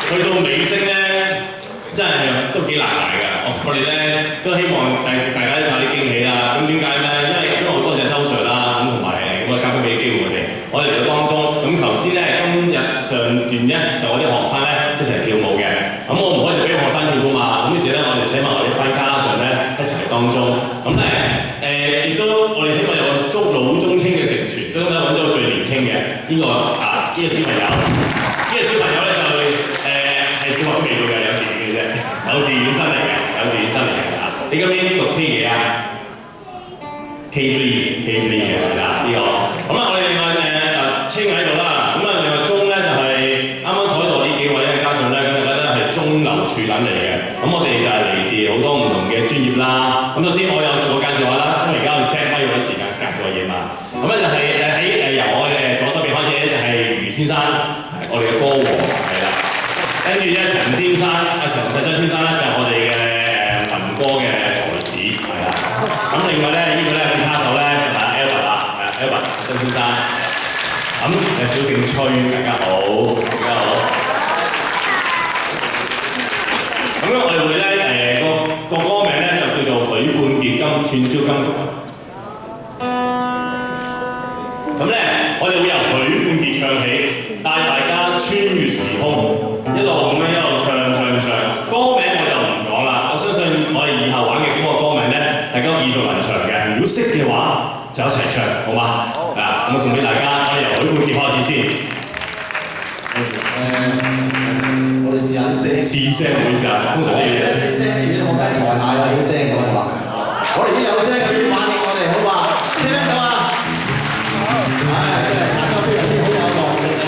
去到尾聲咧，真係都幾難捱㗎。我哋咧都希望大家都有啲驚喜啦。咁點解咧？因為好多謝周 Sir 啦，咁同埋咁啊交翻俾機會我哋嚟到當中。咁頭先咧，今日上段咧就我啲學生咧一齊跳舞嘅。咁我唔可以就俾學生跳㗎嘛。咁於是咧，我哋請埋我哋一班家長咧一齊嚟當中。咁咧亦都我哋希望有個老中青嘅承傳，所以咧揾咗個最年青嘅呢個小朋友。呢個小朋友咧就係小學都未到嘅，幼稚園嘅啫，幼稚園生嚟嘅，幼稚園生嚟嘅啊！你今年讀 K 幾啊？K3 嘅係啦，呢個。咁啊，我哋另外青喺度啦。咁啊，另外中咧就係啱啱坐喺度呢幾位咧家長咧，咁就覺得係中流柱等嚟嘅。咁我哋就係嚟自好多唔同嘅專業啦。咁首先我有做個介紹下啦，因為而家我 set 咪嗰啲時間介紹下嘢嘛。咁咧就係由我嘅左手邊開始咧就係余先生。我哋嘅歌王係啦，跟住咧陳先生，陳世章先生咧就係我哋嘅民歌嘅才子係啦。咁另外咧呢個咧吉他手咧就係 Albert 啦，係 Albert 張先生。咁小盛吹，大家好，大家好。咁咧我哋會咧個歌名咧就叫做許冠傑金串燒金曲。咁咧我哋會由許冠傑唱起。帶大家穿越時空，一路咁樣一路唱。歌名我就唔講啦，我相信我哋以後玩嘅歌名咧，大家都耳熟能詳嘅。如果識嘅話，就一齊唱，好嗎？係啦，咁我送俾大家，我哋由許冠傑開始先。我哋試下啲聲。試聲唔好意思啊，通常都要。試聲，我梗係台下有啲聲咁啊。我哋已經有聲，佢要反應我哋，好嘛？聽得到啊？係，大家非常之好有耐性啊！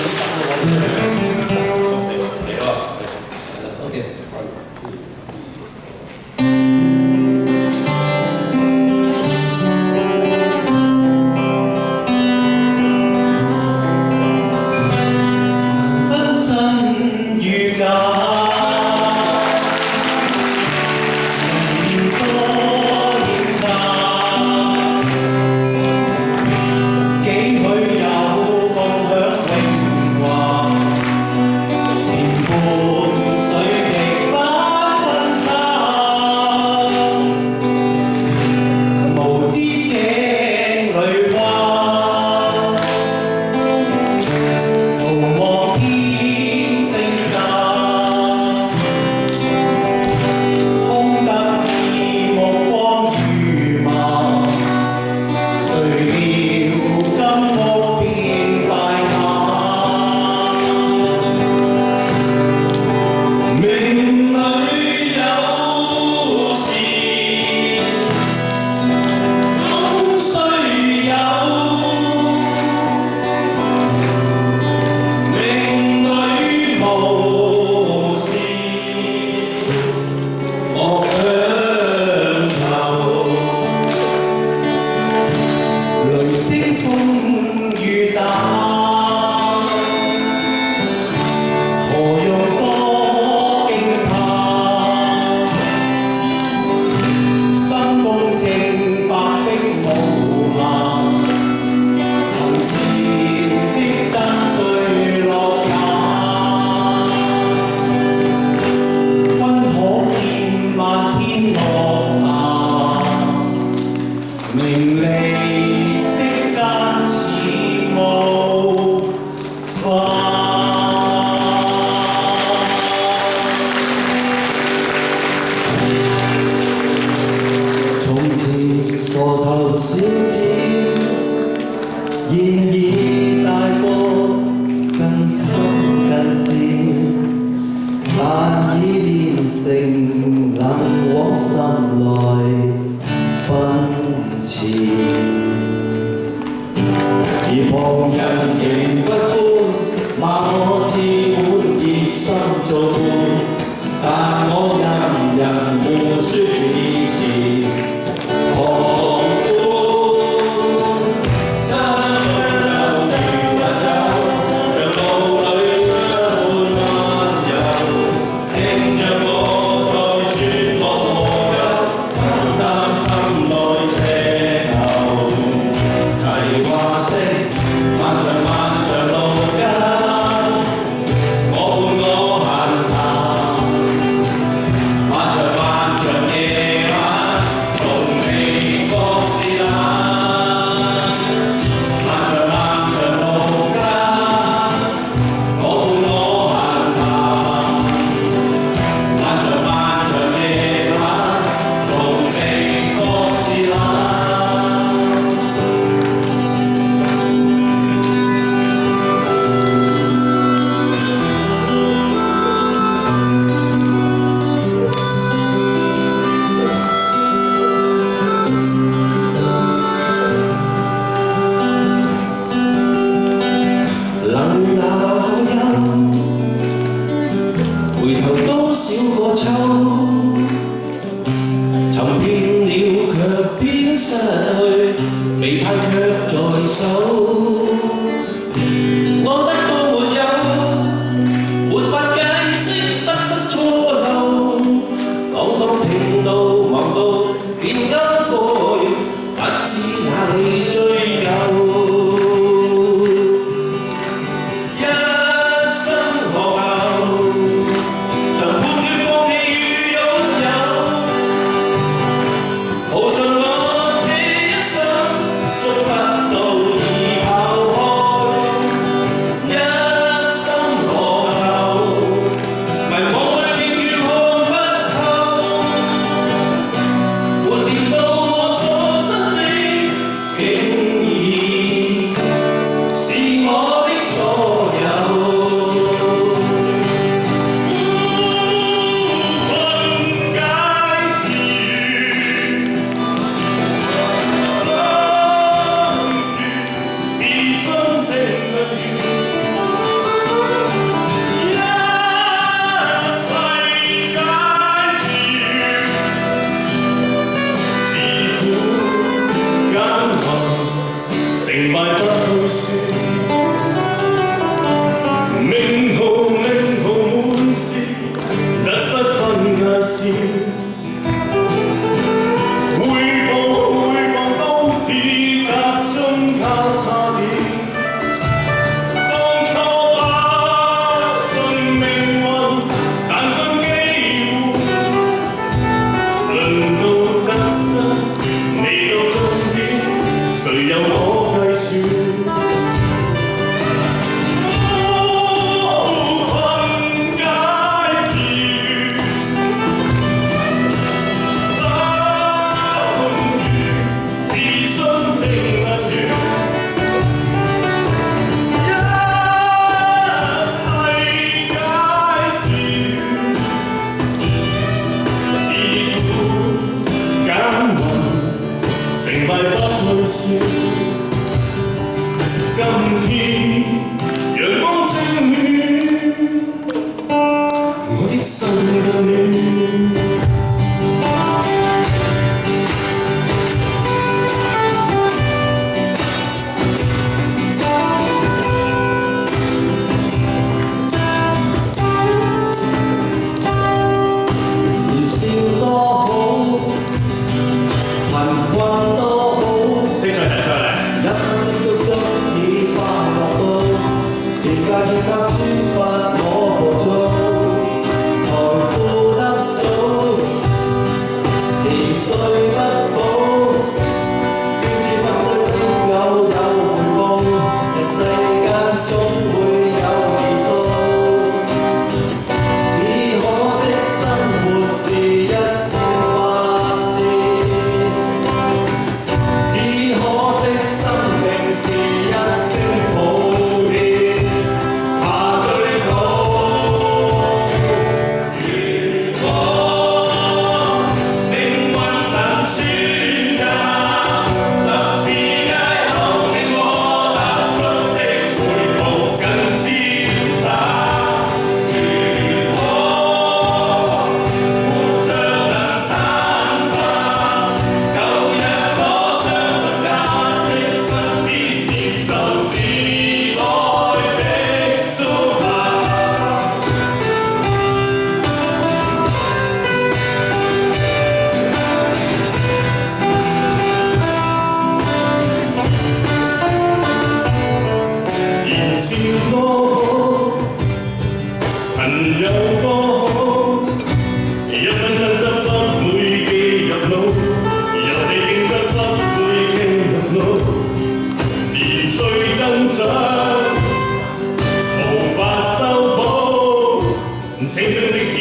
青春的時